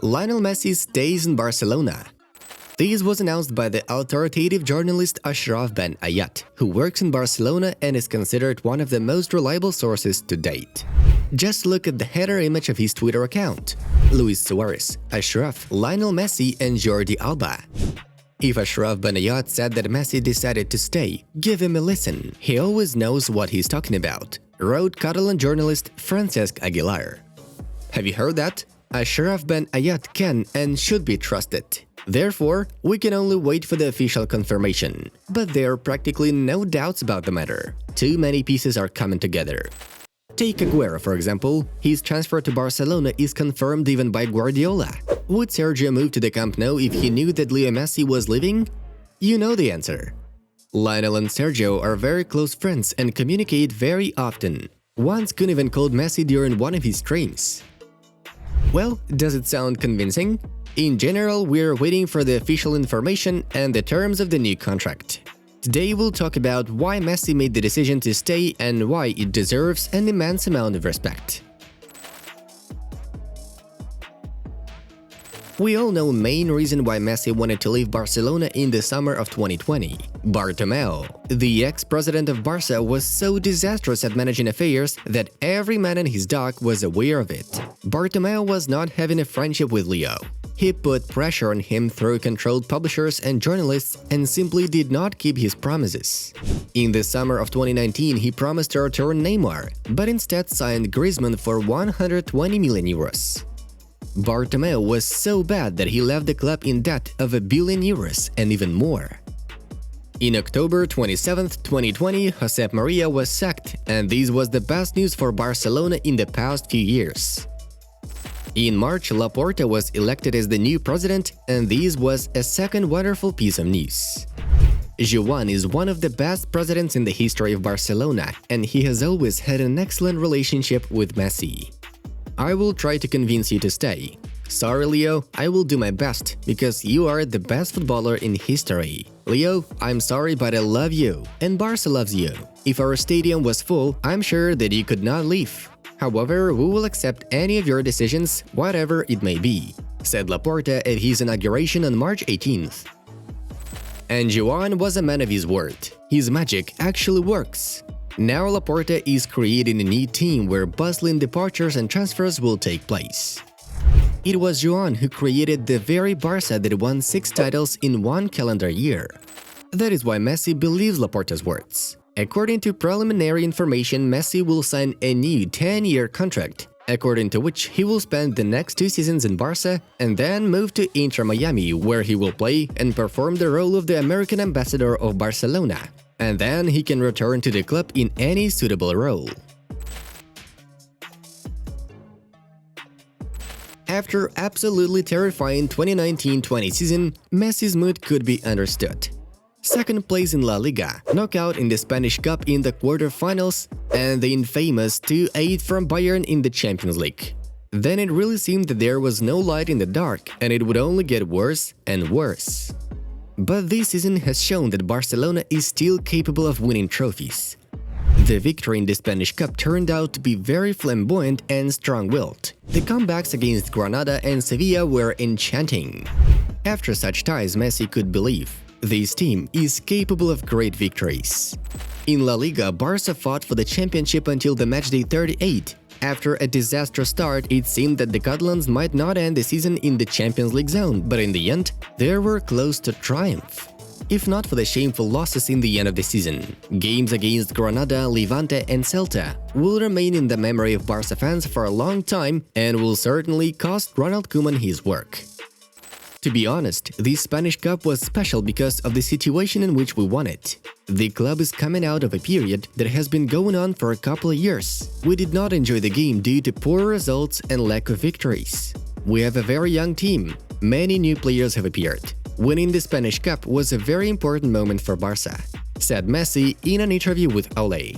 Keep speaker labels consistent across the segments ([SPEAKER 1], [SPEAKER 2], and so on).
[SPEAKER 1] Lionel Messi stays in Barcelona. This was announced by the authoritative journalist Achraf Ben Ayad, who works in Barcelona and is considered one of the most reliable sources to date. Just look at the header image of his Twitter account: Luis Suarez, Achraf, Lionel Messi and Jordi Alba. If Achraf Ben Ayad said that Messi decided to stay, give him a listen. He always knows what he's talking about, wrote Catalan journalist Francesc Aguilar. Have you heard that? Achraf Ben Ayad can and should be trusted. Therefore, we can only wait for the official confirmation. But there are practically no doubts about the matter. Too many pieces are coming together. Take Aguero, for example. His transfer to Barcelona is confirmed even by Guardiola. Would Sergio move to the Camp Nou if he knew that Leo Messi was leaving? You know the answer. Lionel and Sergio are very close friends and communicate very often. Once could even called Messi during one of his streams. Well, does it sound convincing? In general, we're waiting for the official information and the terms of the new contract. Today we'll talk about why Messi made the decision to stay and why it deserves an immense amount of respect. We all know the main reason why Messi wanted to leave Barcelona in the summer of 2020. Bartomeu, the ex-president of Barca, was so disastrous at managing affairs that every man and his dog was aware of it. Bartomeu was not having a friendship with Leo. He put pressure on him through controlled publishers and journalists and simply did not keep his promises. In the summer of 2019, he promised to return Neymar, but instead signed Griezmann for 120 million euros. Bartomeu was so bad that he left the club in debt of €1 billion and even more. In October 27, 2020, Josep Maria was sacked, and this was the best news for Barcelona in the past few years. In March, Laporta was elected as the new president, and this was a second wonderful piece of news. Joan is one of the best presidents in the history of Barcelona, and he has always had an excellent relationship with Messi. I will try to convince you to stay. Sorry, Leo, I will do my best, because you are the best footballer in history. Leo, I'm sorry, but I love you, and Barca loves you. If our stadium was full, I'm sure that you could not leave. However, we will accept any of your decisions, whatever it may be, said Laporta at his inauguration on March 18th. And Joan was a man of his word. His magic actually works. Now Laporta is creating a new team where bustling departures and transfers will take place. It was Joan who created the very Barca that won 6 titles in one calendar year. That is why Messi believes Laporta's words. According to preliminary information, Messi will sign a new 10-year contract, according to which he will spend the next 2 seasons in Barca and then move to Inter Miami, where he will play and perform the role of the American ambassador of Barcelona. And then he can return to the club in any suitable role. After absolutely terrifying 2019-20 season, Messi's mood could be understood. Second place in La Liga, knockout in the Spanish Cup in the quarterfinals, and the infamous 2-8 from Bayern in the Champions League. Then it really seemed that there was no light in the dark, and it would only get worse and worse. But this season has shown that Barcelona is still capable of winning trophies. The victory in the Spanish Cup turned out to be very flamboyant and strong-willed. The comebacks against Granada and Sevilla were enchanting. After such ties, Messi could believe this team is capable of great victories. In La Liga, Barca fought for the championship until the matchday 38. After a disastrous start, it seemed that the Catalans might not end the season in the Champions League zone, but in the end, they were close to triumph. If not for the shameful losses in the end of the season, games against Granada, Levante and Celta will remain in the memory of Barca fans for a long time and will certainly cost Ronald Koeman his work. To be honest, this Spanish Cup was special because of the situation in which we won it. The club is coming out of a period that has been going on for a couple of years. We did not enjoy the game due to poor results and lack of victories. We have a very young team. Many new players have appeared. Winning the Spanish Cup was a very important moment for Barca, said Messi in an interview with Ole.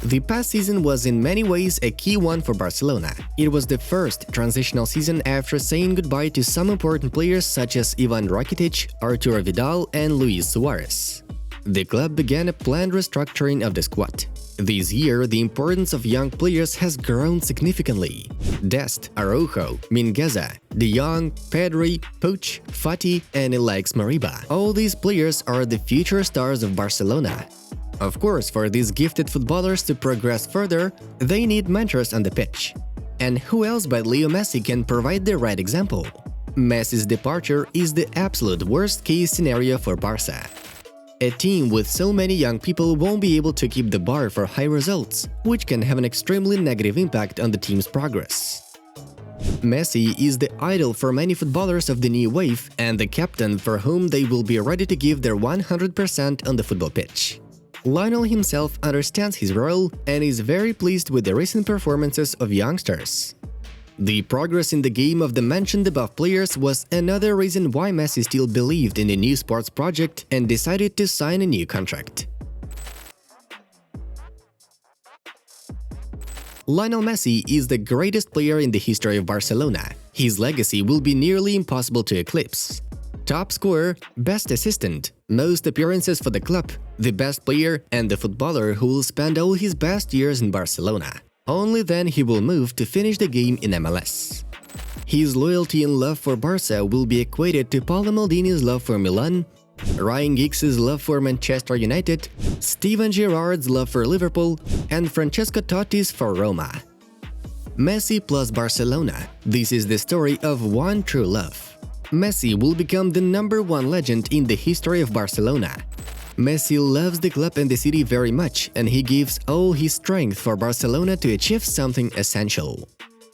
[SPEAKER 1] The past season was in many ways a key one for Barcelona. It was the first transitional season after saying goodbye to some important players such as Ivan Rakitic, Arturo Vidal and Luis Suarez. the club began a planned restructuring of the squad. This year, the importance of young players has grown significantly. Dest, Araujo, Mingueza, De Jong, Pedri, Puig, Fati, and Alex Mariba. All these players are the future stars of Barcelona. Of course, for these gifted footballers to progress further, they need mentors on the pitch. And who else but Leo Messi can provide the right example? Messi's departure is the absolute worst-case scenario for Barca. A team with so many young people won't be able to keep the bar for high results, which can have an extremely negative impact on the team's progress. Messi is the idol for many footballers of the new wave and the captain for whom they will be ready to give their 100% on the football pitch. Lionel himself understands his role and is very pleased with the recent performances of youngsters. The progress in the game of the mentioned above players was another reason why Messi still believed in the new sports project and decided to sign a new contract. Lionel Messi is the greatest player in the history of Barcelona. His legacy will be nearly impossible to eclipse. Top scorer, best assistant, most appearances for the club, the best player, and the footballer who will spend all his best years in Barcelona. Only then he will move to finish the game in MLS. His loyalty and love for Barca will be equated to Paulo Maldini's love for Milan, Ryan Giggs' love for Manchester United, Steven Gerrard's love for Liverpool, and Francesco Totti's for Roma. Messi plus Barcelona. This is the story of one true love. Messi will become the #1 legend in the history of Barcelona. Messi loves the club and the city very much, and he gives all his strength for Barcelona to achieve something essential.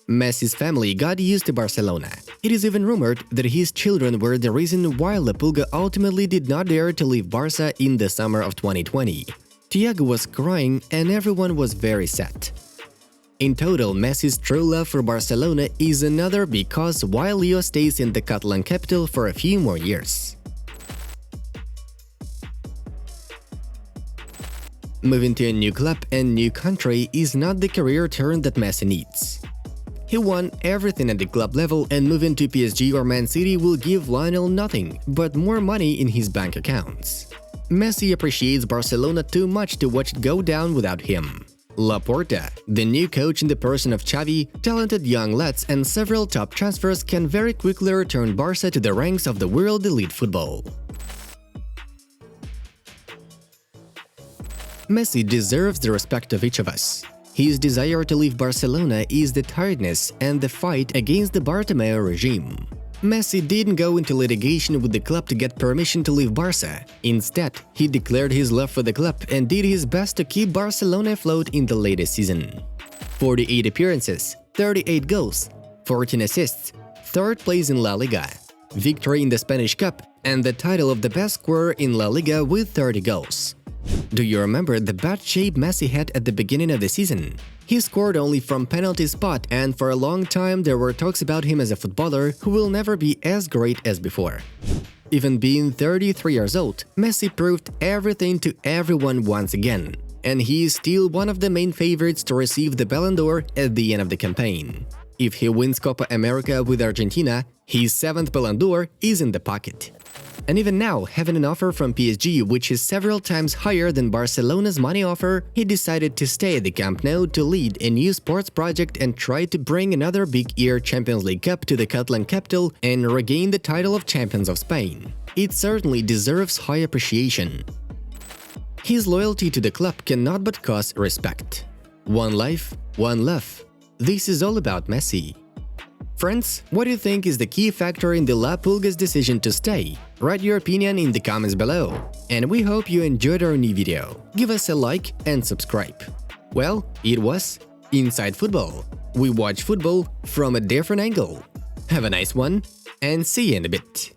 [SPEAKER 1] Messi's family got used to Barcelona. It is even rumored that his children were the reason why La Pulga ultimately did not dare to leave Barca in the summer of 2020. Thiago was crying and everyone was very sad. In total, Messi's true love for Barcelona is another because why Leo stays in the Catalan capital for a few more years. Moving to a new club and new country is not the career turn that Messi needs. He won everything at the club level, and moving to PSG or Man City will give Lionel nothing but more money in his bank accounts. Messi appreciates Barcelona too much to watch it go down without him. Laporta, the new coach in the person of Xavi, talented young lads and several top transfers can very quickly return Barca to the ranks of the world elite football. Messi deserves the respect of each of us. His desire to leave Barcelona is the tiredness and the fight against the Bartomeu regime. Messi didn't go into litigation with the club to get permission to leave Barca. Instead, he declared his love for the club and did his best to keep Barcelona afloat in the latest season. 48 appearances, 38 goals, 14 assists, 3rd place in La Liga, victory in the Spanish Cup, and the title of the best scorer in La Liga with 30 goals. Do you remember the bad shape Messi had at the beginning of the season? He scored only from penalty spot, and for a long time there were talks about him as a footballer who will never be as great as before. Even being 33 years old, Messi proved everything to everyone once again, and he is still one of the main favorites to receive the Ballon d'Or at the end of the campaign. If he wins Copa America with Argentina, his 7th Ballon d'Or is in the pocket. And even now, having an offer from PSG which is several times higher than Barcelona's money offer, he decided to stay at the Camp Nou to lead a new sports project and try to bring another big-year Champions League Cup to the Catalan capital and regain the title of Champions of Spain. It certainly deserves high appreciation. His loyalty to the club cannot but cause respect. One life, one love. This is all about Messi. Friends, what do you think is the key factor in the La Pulga's decision to stay? Write your opinion in the comments below. And we hope you enjoyed our new video. Give us a like and subscribe. Well, it was Inside Football. We watch football from a different angle. Have a nice one, and see you in a bit.